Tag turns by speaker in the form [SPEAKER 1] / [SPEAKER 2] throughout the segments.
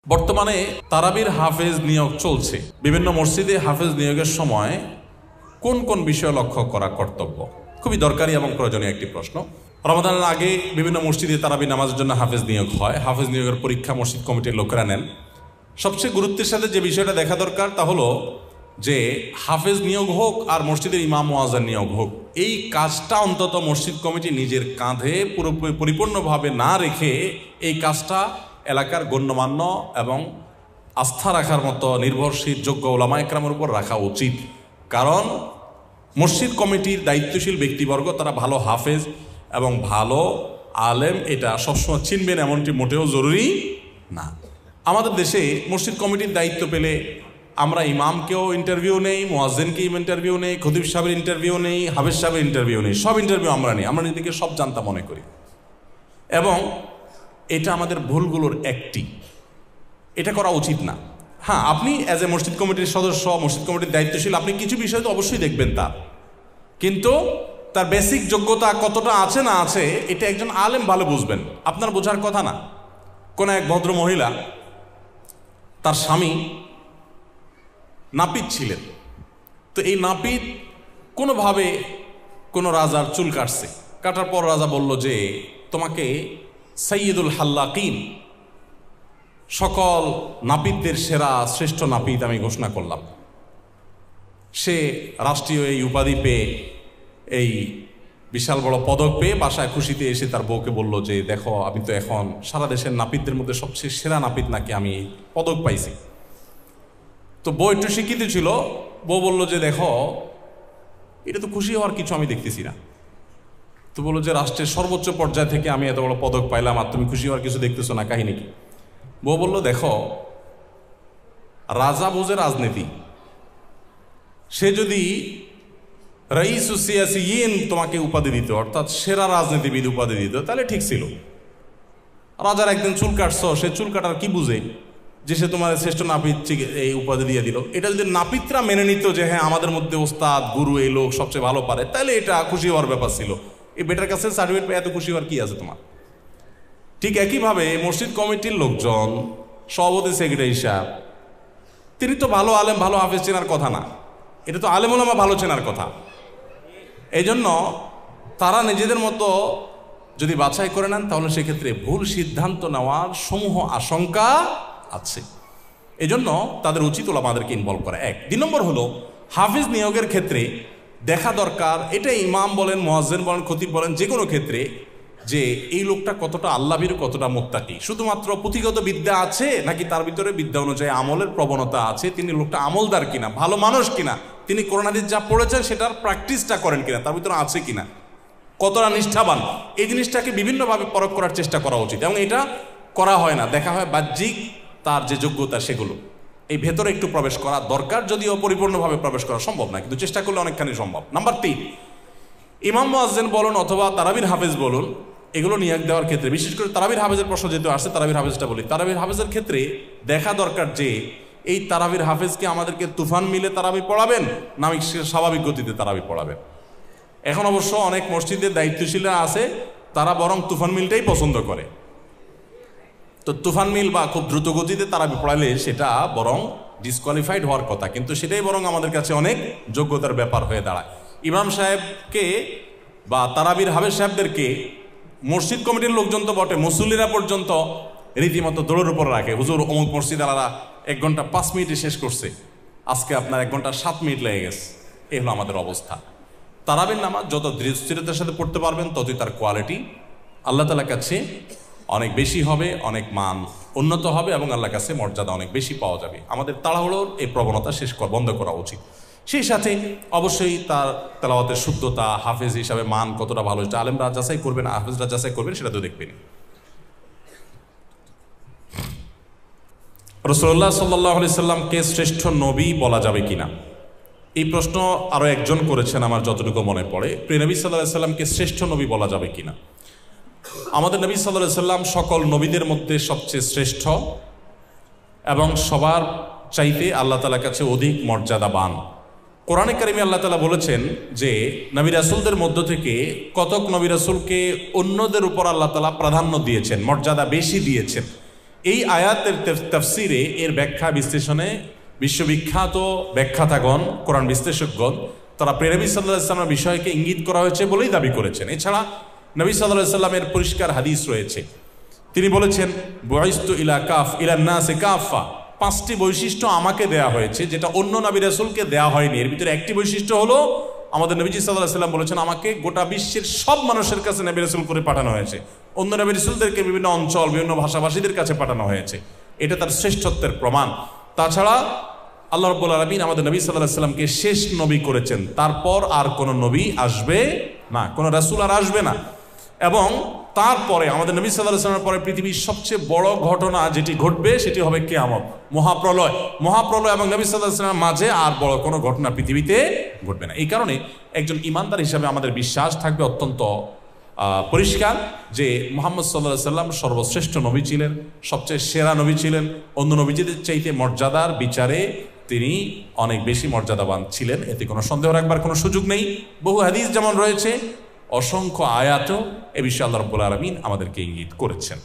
[SPEAKER 1] বর্তমানে তারাবির হাফেজ নিয়োগ চলছে। বিভিন্ন মসজিদে হাফেজ নিয়োগের সময় কোন কোন বিষয় লক্ষ্য করা কর্তব্য? খুবই দরকারি এবং প্রয়োজনীয় একটি প্রশ্ন। রমাদানের আগে বিভিন্ন মসজিদে তারাবি নামাজের জন্য হাফেজ নিয়োগ হয়। হাফেজ নিয়োগের পরীক্ষা মসজিদ কমিটির লোকেরা নেন। সবচেয়ে গুরুত্বের সাথে যে বিষয়টা দেখা দরকার তা হলো যে হাফেজ নিয়োগ হোক আর মসজিদের ইমাম মুয়াজ্জিন নিয়োগ হোক, এই কাজটা অন্তত মসজিদ কমিটি নিজের কাঁধে পরিপূর্ণভাবে না রেখে এই কাজটা এলাকার গণ্যমান্য এবং আস্থা রাখার মতো নির্ভরশীল যোগ্য ওলামা একরামের উপর রাখা উচিত। কারণ মসজিদ কমিটির দায়িত্বশীল ব্যক্তিবর্গ তারা ভালো হাফেজ এবং ভালো আলেম এটা সবসময় চিনবেন এমনটি মোটেও জরুরি না। আমাদের দেশে মসজিদ কমিটির দায়িত্ব পেলে আমরা ইমামকেও ইন্টারভিউ নেই, মুয়াজ্জিনকে ইন্টারভিউ নেই, খতিব সাহেবের ইন্টারভিউ নেই, হাফেজ সাহেবের ইন্টারভিউ নেই, সব ইন্টারভিউ আমরা নিই। আমরা নিজেকে সব জানতা মনে করি এবং এটা আমাদের ভুলগুলোর একটি। এটা করা উচিত না। হ্যাঁ, আপনি অ্যাজ এ মসজিদ কমিটির সদস্য, মসজিদ কমিটির দায়িত্বশীল, আপনি কিছু বিষয় তো অবশ্যই দেখবেন তার, কিন্তু তার বেসিক যোগ্যতা কতটা আছে না আছে এটা একজন আলেম ভালো বুঝবেন। আপনার বোঝার কথা না। কোন এক ভদ্র মহিলা, তার স্বামী নাপিত ছিলেন, তো এই নাপিত কোনোভাবে কোনো রাজার চুল কাটছে। কাটার পর রাজা বলল যে তোমাকে সাইয়্যিদুল হাল্লাকিন, সকল নাপিতদের সেরা শ্রেষ্ঠ নাপিত আমি ঘোষণা করলাম। সে রাষ্ট্রীয় এই উপাধি পেয়ে, এই বিশাল বড় পদক পেয়ে বাসায় খুশিতে এসে তার বউকে বলল যে দেখো, আমি তো এখন সারা দেশের নাপিতদের মধ্যে সবচেয়ে সেরা নাপিত নাকি আমি পদক পাইছি। তো বউ একটু শিক্ষিত ছিল, বউ বলল যে দেখো, এটা তো খুশি হওয়ার কিছু আমি দেখতেছি না। তো বললো যে রাষ্ট্রের সর্বোচ্চ পর্যায় থেকে আমি এত বড় পদক পাইলাম আর তুমি খুশি হওয়ার কিছু দেখতেছো না, কাহিনী কি? বউ বলল দেখো, রাজা বোঝে রাজনীতি, সে যদি রাইসু সিয়াসিয়িন তোমাকে উপাধি দিত, অর্থাৎ সেরা রাজনীতিবিদ উপাধি দিত, তাহলে ঠিক ছিল। রাজার একদিন চুল কাটছো, সে চুল কাটার কি বুঝে যে সে তোমার শ্রেষ্ঠ নাপিত এই উপাধি দিয়ে দিল? এটা যদি নাপিতরা মেনে নিত যে হ্যাঁ আমাদের মধ্যে ওস্তাদ গুরু এই লোক সবচেয়ে ভালো পারে, তাহলে এটা খুশি হওয়ার ব্যাপার ছিল। এই বেটার কাছে সার্টিফিকেট পেয়ে এত খুশি হওয়ার কি আছে তোমার? ঠিক একইভাবে মসজিদ কমিটির লোকজন, সভাপতি, সেক্রেটারি সাহেব, তিনি তো ভালো আলেম ভালো হাফেজ চেনার কথা না, এটা তো আলেম ওলামা ভালো চেনার কথা। এই জন্য তারা নিজেদের মতো যদি বাছাই করে নেন তাহলে সেক্ষেত্রে ভুল সিদ্ধান্ত নেওয়ার সমূহ আশঙ্কা আছে। এই জন্য তাদের উচিত ওলামাদেরকে ইনভলভ করা। এক। ২ নম্বর হলো হাফিজ নিয়োগের ক্ষেত্রে দেখা দরকার, এটা ইমাম বলেন, মুয়াজ্জিন বলেন, খতিব বলেন, যে কোনো ক্ষেত্রে, যে এই লোকটা কতটা আল্লাহভীরু, কতটা মুত্তাকি। শুধুমাত্র পুঁথিগত বিদ্যা আছে নাকি তার ভিতরে বিদ্যা অনুযায়ী আমলের প্রবণতা আছে, তিনি লোকটা আমলদার কিনা, ভালো মানুষ কিনা, তিনি কোরআন হাদিস যা পড়েছেন সেটার প্র্যাকটিসটা করেন কিনা, তার ভিতরে আছে কিনা, কতটা নিষ্ঠাবান, এই জিনিসটাকে বিভিন্নভাবে পরখ করার চেষ্টা করা উচিত। এবং এটা করা হয় না, দেখা হয় বাহ্যিক তার যে যোগ্যতা সেগুলো। এই ভেতরে একটু প্রবেশ করা দরকার, যদিও পরিপূর্ণভাবে প্রবেশ করা সম্ভব না, কিন্তু চেষ্টা করলে অনেকখানি সম্ভব। নাম্বার ৩, ইমাম মুয়াজ্জিন বলুন অথবা তারাবির হাফেজ বলুন, এগুলো নিয়োগ দেওয়ার ক্ষেত্রে, বিশেষ করে তারাবির হাফেজের প্রশ্ন যেহেতু আসছে, তারাবির হাফেজটা বলি। তারাবির হাফেজের ক্ষেত্রে দেখা দরকার যে এই তারাবির হাফেজকে আমাদেরকে তুফান মিলে তারাবি পড়াবেন না স্বাভাবিক গতিতে তারাবি পড়াবেন। এখন অবশ্য অনেক মসজিদের দায়িত্বশীলরা আছে, তারা বরং তুফান মিলটাই পছন্দ করে। তো তুফান মিল বা খুব দ্রুত গতিতে তারাবি পড়ালে সেটা বরং ডিসকোয়ালিফাইড হওয়ার কথা, কিন্তু সেটাই বরং আমাদের কাছে অনেক যোগ্যতার ব্যাপার হয়ে দাঁড়ায়। ইমাম সাহেবকে বা তারাবির হাফেজ সাহেবদেরকে মসজিদ কমিটির লোকজন তো বটে, মুসল্লিরা পর্যন্ত রীতিমতো দৌড়ের উপর রাখে। হুজুর অমুক মসজিদ আলাদা 1 ঘন্টা 5 মিনিটে শেষ করছে, আজকে আপনার 1 ঘন্টা 7 মিনিট লেগে গেছে। এই হলো আমাদের অবস্থা। তারাবির নামাজ যত দৃঢ়তার সাথে পড়তে পারবেন ততই তার কোয়ালিটি আল্লাহ তাআলার কাছে অনেক বেশি হবে, অনেক মান উন্নত হবে এবং আল্লাহর কাছে মর্যাদা অনেক বেশি পাওয়া যাবে। আমাদের তাড়াহুড়োর এই প্রবণতা বন্ধ করা উচিত। সেই সাথে অবশ্যই তার তেলাওয়াতের শুদ্ধতা, হাফেজ হিসাবে মান কতটা ভালো, সেটা আলেমরা যাচাই করবেন, হাফেজরা যাচাই করবেন, সেটা তো দেখবেন। রাসূলুল্লাহ সাল্লাল্লাহু আলাইহি সাল্লামকে শ্রেষ্ঠ নবী বলা যাবে কিনা, এই প্রশ্ন আরো একজন করেছেন আমার যতটুকু মনে পড়ে। প্রিয় নবী সাল্লাল্লাহু আলাইহি সাল্লামকে শ্রেষ্ঠ নবী বলা যাবে কিনা। আমাদের নবী সাল্লাল্লাহু আলাইহি সাল্লাম সকল নবীদের মধ্যে সবচেয়ে শ্রেষ্ঠ এবং সবার চাইতে আল্লাহ তাআলার কাছে অধিক মর্যাদাবান। কোরআনে কারিমে আল্লাহ তাআলা বলেছেন যে নবী রাসূলদের মধ্য থেকে কতক নবী রাসূলকে অন্যদের উপর আল্লাহ তাআলা প্রাধান্য দিয়েছেন, মর্যাদা বেশি দিয়েছেন। এই আয়াতের তাফসিরে এর ব্যাখ্যা বিশ্লেষণে বিশ্ববিখ্যাত ব্যাখ্যাতাগণ, কোরআন বিশ্লেষকগণ, তারা প্রেরবী সাল্লাল্লাহু আলাইহি ওয়াসাল্লামের বিষয়কে ইঙ্গিত করা হয়েছে বলেই দাবি করেছেন। এছাড়া নবী সাল্লাল্লাহু আলাইহি ওয়াসাল্লামের পরিষ্কার হাদিস রয়েছে। তিনি বলেছেন, বুইস্তু ইলা নাসি কাফা, 5টি বৈশিষ্ট্য আমাকে দেয়া হয়েছে যেটা অন্য নবী রাসূলকে দেয়া হয়নি। এর ভিতরে একটি বৈশিষ্ট্য হলো আমাদের নবীজি সাল্লাল্লাহু আলাইহি ওয়াসাল্লাম বলেছেন, আমাকে গোটা বিশ্বের সব মানুষের কাছে নবী রাসূল করে পাঠানো হয়েছে। অন্য নবী রাসূলদেরকে বিভিন্ন অঞ্চল, বিভিন্ন ভাষাভাষীদের কাছে পাঠানো হয়েছে। এটা তার শ্রেষ্ঠত্বের প্রমাণ। তাছাড়া আল্লাহ রাব্বুল আলামিন আমাদের নবী সাল্লাল্লাহু আলাইহি ওয়াসাল্লামকে শেষ নবী করেছেন। তারপর আর কোনো নবী আসবে না, কোনো রাসূল আর আসবে না। এবং তারপরে আমাদের নবী সাল্লাল্লাহু আলাইহি ওয়াসাল্লামের পরে পৃথিবীর সবচেয়ে বড় ঘটনা যেটি ঘটবে সেটি হবে কিয়ামত, মহাপ্রলয়। মহাপ্রলয় এবং নবী সাল্লাল্লাহু আলাইহি ওয়াসাল্লামের মাঝে আর বড় কোনো ঘটনা পৃথিবীতে ঘটবে না। এই কারণে একজন ঈমানদার হিসাবে আমাদের বিশ্বাস থাকবে অত্যন্ত পরিষ্কার যে মুহাম্মদ সাল্লাল্লাহু আলাইহি ওয়াসাল্লাম সর্বশ্রেষ্ঠ নবী ছিলেন, সবচেয়ে সেরা নবী ছিলেন। অন্য নবীদের চাইতে মর্যাদার বিচারে তিনি অনেক বেশি মর্যাদাবান ছিলেন, এতে কোনো সন্দেহ রাখবার কোনো সুযোগ নেই। বহু হাদিস যেমন রয়েছে, অসংখ্য আয়াতও এ বিষয়ে আল্লাহ রাব্বুল আলামিন আমাদেরকে ইঙ্গিত করেছেন।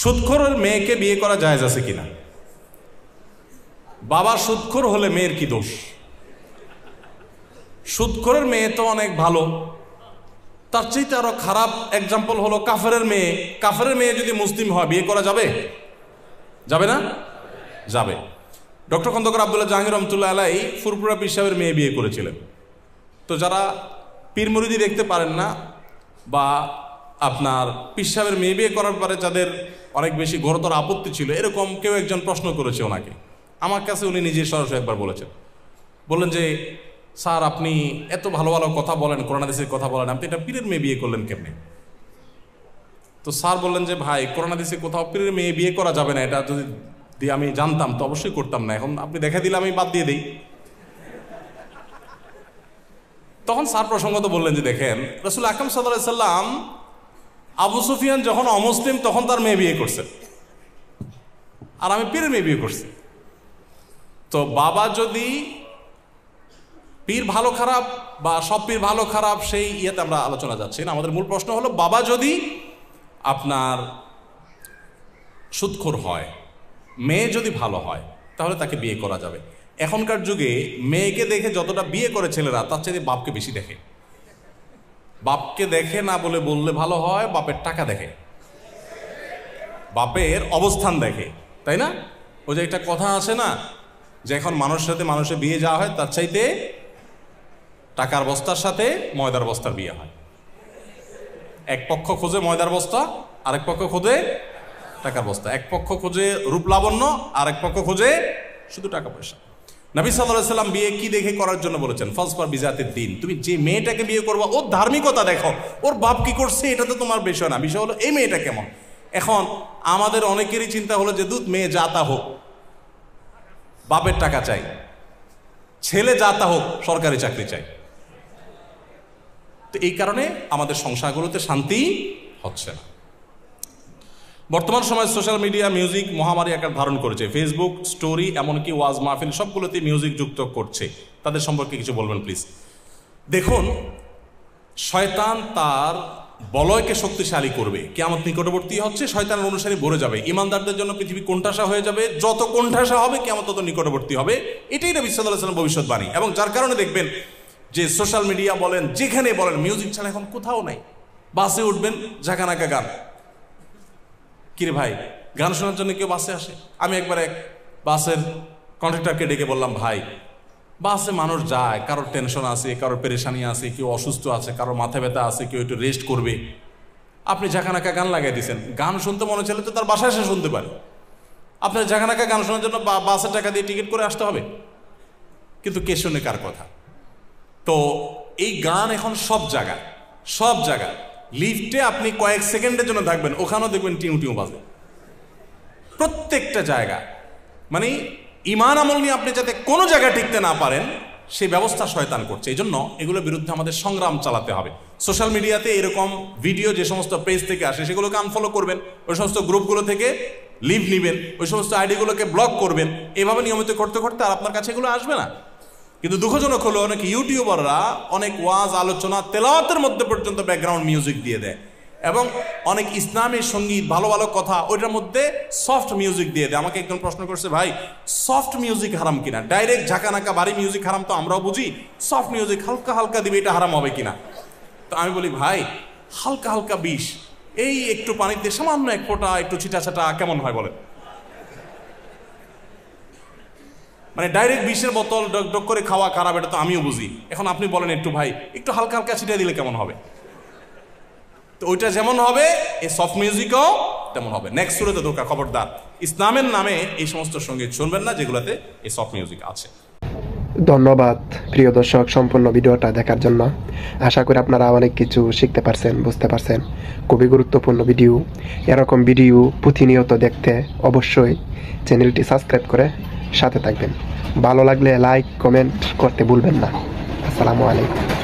[SPEAKER 1] সুদখোরের মেয়েকে বিয়ে করা জায়েজ আছে কিনা? বাবা সুদখোর হলে মেয়ের কি দোষ? সুদখোরের মেয়ে তো অনেক ভালো, তার চাইতে আরো খারাপ এক্সাম্পল হলো কাফেরের মেয়ে। কাফেরের মেয়ে যদি মুসলিম হয় বিয়ে করা যাবে? যাবে না? যাবে। ডক্টর খন্দকার আব্দুল্লাহ জাহাঙ্গীর রহমতুল্লাহ আলাইহি ফুরফুরা পীর সাহেবের মেয়ে বিয়ে করেছিলেন। তো যারা পীর মুরিদি দেখতে পারেন না বা আপনার পীর সাহেবের মেয়ে বিয়ে করার পরে যাদের অনেক বেশি ঘোরতর আপত্তি ছিল, এরকম কেউ একজন প্রশ্ন করেছে ওনাকে। আমার কাছে উনি নিজে সরাসরি একবার বললেন যে স্যার, আপনি এত ভালো ভালো কথা বলেন, কোরআন হাদিসের কথা বলেন, আপনি এটা পীরের মেয়ে বিয়ে করলেন কেমনে? তো স্যার বললেন যে ভাই, কোরআন হাদিসে কোথাও পীরের মেয়ে বিয়ে করা যাবে না, এটা যদি দিয়ে আমি জানতাম তো অবশ্যই করতাম না, এখন আপনি দেখা দিলে আমি বাদ দিয়ে দিই। তখন স্যার প্রসঙ্গত বললেন যে দেখেন, রাসূল আকরাম সাল্লাল্লাহু আলাইহি সাল্লাম আবু সুফিয়ান যখন অমুসলিম তখন তার মেয়ে বিয়ে করছেন, আর আমি পীরের মেয়ে বিয়ে করছি। তো বাবা যদি পীর ভালো খারাপ বা সব পীর ভালো খারাপ সেই ইয়েতে আমরা আলোচনা যাচ্ছি না। আমাদের মূল প্রশ্ন হলো, বাবা যদি আপনার সুদখোর হয়, মেয়ে যদি ভালো হয়, তাহলে তাকে বিয়ে করা যাবে। এখনকার যুগে মেয়েকে দেখে যতটা বিয়ে করে ছেলেরা, তার চাইতে বাপকে বেশি দেখে। বাপকে দেখে না বললে ভালো হয়, বাপের টাকা দেখে, বাপের অবস্থান দেখে, তাই না? ওই যে একটা কথা আছে না, যে এখন মানুষের সাথে মানুষের বিয়ে যাওয়া হয় তার চাইতে টাকার বস্তার সাথে ময়দার বস্তার বিয়ে হয়। এক পক্ষ খোঁজে ময়দার বস্তা, আরেক পক্ষ খোঁজে টাকার বস্তা। এক পক্ষ খোঁজে রূপ লাবণ্য, আরেক পক্ষ খোঁজে শুধু টাকা পয়সা। নবী সাল্লাল্লাহু আলাইহি সাল্লাম বিয়ে কি দেখে করার জন্য বলেছেন? ফাজফার বিজাতিদ দ্বীন, তুমি যে মেয়েটাকে বিয়ে করবা ওর ধার্মিকতা দেখো, ওর বাপ কি করছে এটা তো তোমার বিষয় না, বিষয় হলো এই মেয়েটা কেমন। এখন আমাদের অনেকেরই চিন্তা হলো যে দুধ মেয়ে যাতা হোক, বাপের টাকা চাই, ছেলে যাতা হোক, সরকারি চাকরি চাই। তো এই কারণে আমাদের সংসারগুলোতে শান্তি হচ্ছে না। বর্তমান সময় সোশ্যাল মিডিয়া মিউজিক মহামারী আকার ধারণ করেছে। ফেসবুক স্টোরি, এমনকি ওয়াজ মাহফিল সবগুলোতে মিউজিক যুক্ত করছে। তাদের সম্পর্কে কিছু বলবেন প্লিজ। দেখুন, শয়তান তার বলয়কে শক্তিশালী করবে, কিয়ামত নিকটবর্তী হচ্ছে, শয়তানের অনুসারী ভরে যাবে। ইমানদারদের জন্য পৃথিবী কোণঠাসা হয়ে যাবে, যত কোণঠাসা হবে কিয়ামত তত নিকটবর্তী হবে। এটাই নবী সাল্লাল্লাহু আলাইহি ওয়াসাল্লাম ভবিষ্যৎবাণী। এবং যার কারণে দেখবেন যে সোশ্যাল মিডিয়া বলেন, যেখানে বলেন, মিউজিক ছাড়া এখন কোথাও নাই। বাসে উঠবেন, ঝাঁকানাকা গান। কিরে ভাই, গান শোনার জন্য কেউ বাসে আসে? আমি একবার এক বাসের কন্ডাক্টরকে ডেকে বললাম, ভাই বাসে মানুষ যায়, কারোর টেনশন আছে, কারোর পেরেশানি আছে, কেউ অসুস্থ আছে, কারোর মাথা ব্যথা আছে, কেউ একটু রেস্ট করবে, আপনি ঝাঁকানাকা গান লাগাই দিয়েছেন। গান শুনতে মনে চাইলে তো তার বাসায় এসে শুনতে পারে। আপনার ঝাঁকানাকা গান শোনার জন্য বাসের টাকা দিয়ে টিকিট করে আসতে হবে, কিন্তু কে শুনে কার কথা? তো এই গান এখন সব জায়গায় লিফটে আপনি কয়েক সেকেন্ডের জন্য থাকবেন, ওখানেও দেখবেন টিউ টিউ বাজে, প্রত্যেকটা জায়গা। মানে ঈমান আমল নিয়ে আপনি যাতে কোনো জায়গায় টিকতে না পারেন সেই ব্যবস্থা শয়তান করছে। এই জন্য এগুলোর বিরুদ্ধে আমাদের সংগ্রাম চালাতে হবে। সোশ্যাল মিডিয়াতে এরকম ভিডিও যে সমস্ত পেজ থেকে আসে সেগুলোকে আনফলো করবেন, ওই সমস্ত গ্রুপগুলো থেকে লিভ নেবেন, ওই সমস্ত আইডিগুলোকে ব্লক করবেন। এভাবে নিয়মিত করতে করতে আর আপনার কাছে এগুলো আসবে না। কিন্তু দুঃখজনক হলো, অনেক ইউটিউবাররা অনেক ওয়াজ, আলোচনা, তেলাওয়াতের মধ্যে পর্যন্ত ব্যাকগ্রাউন্ড মিউজিক দিয়ে দেয়। এবং অনেক ইসলামী সঙ্গীত, ভালো ভালো কথা, ওইটার মধ্যে সফট মিউজিক দিয়ে দেয়। আমাকে একজন প্রশ্ন করছে, ভাই সফট মিউজিক হারাম কিনা? ডাইরেক্ট ঝাঁকানাকা ভারী মিউজিক হারাম তো আমরাও বুঝি, সফট মিউজিক হালকা হালকা দিবে, এটা হারাম হবে কিনা? তো আমি বলি, ভাই হালকা হালকা বিষ, এই একটু পানিতে সামান্য এক ফোঁটা একটু ছিটা ছাটা কেমন হয় বলেন? মানে ডাইরেক্ট বিষের বোতল ডক ডক করে খাওয়া খারাপ, এটা তো আমিও বুঝি। এখন আপনি বলেন একটু ভাই একটু হালকা হালকা ছিটিয়ে দিলে কেমন হবে? তো ওইটা যেমন হবে এই সফট মিউজিকও তেমন হবে। নেক্সট সুরাতে ধোকা, খবরদার ইসলামের নামে এই সমস্ত সঙ্গীত শুনবেন না যেগুলোতে এই সফট মিউজিক আছে।
[SPEAKER 2] ধন্যবাদ প্রিয় দর্শক সম্পূর্ণ ভিডিওটা দেখার জন্য। আশা করি আপনারা অনেক কিছু শিখতে পারছেন, বুঝতে পারছেন। খুবই গুরুত্বপূর্ণ ভিডিও। এরকম ভিডিও প্রতিনিয়ত দেখতে অবশ্যই চ্যানেলটি সাবস্ক্রাইব করে সাথে থাকবেন। ভালো লাগলে লাইক কমেন্ট করতে ভুলবেন না। আসসালামু আলাইকুম।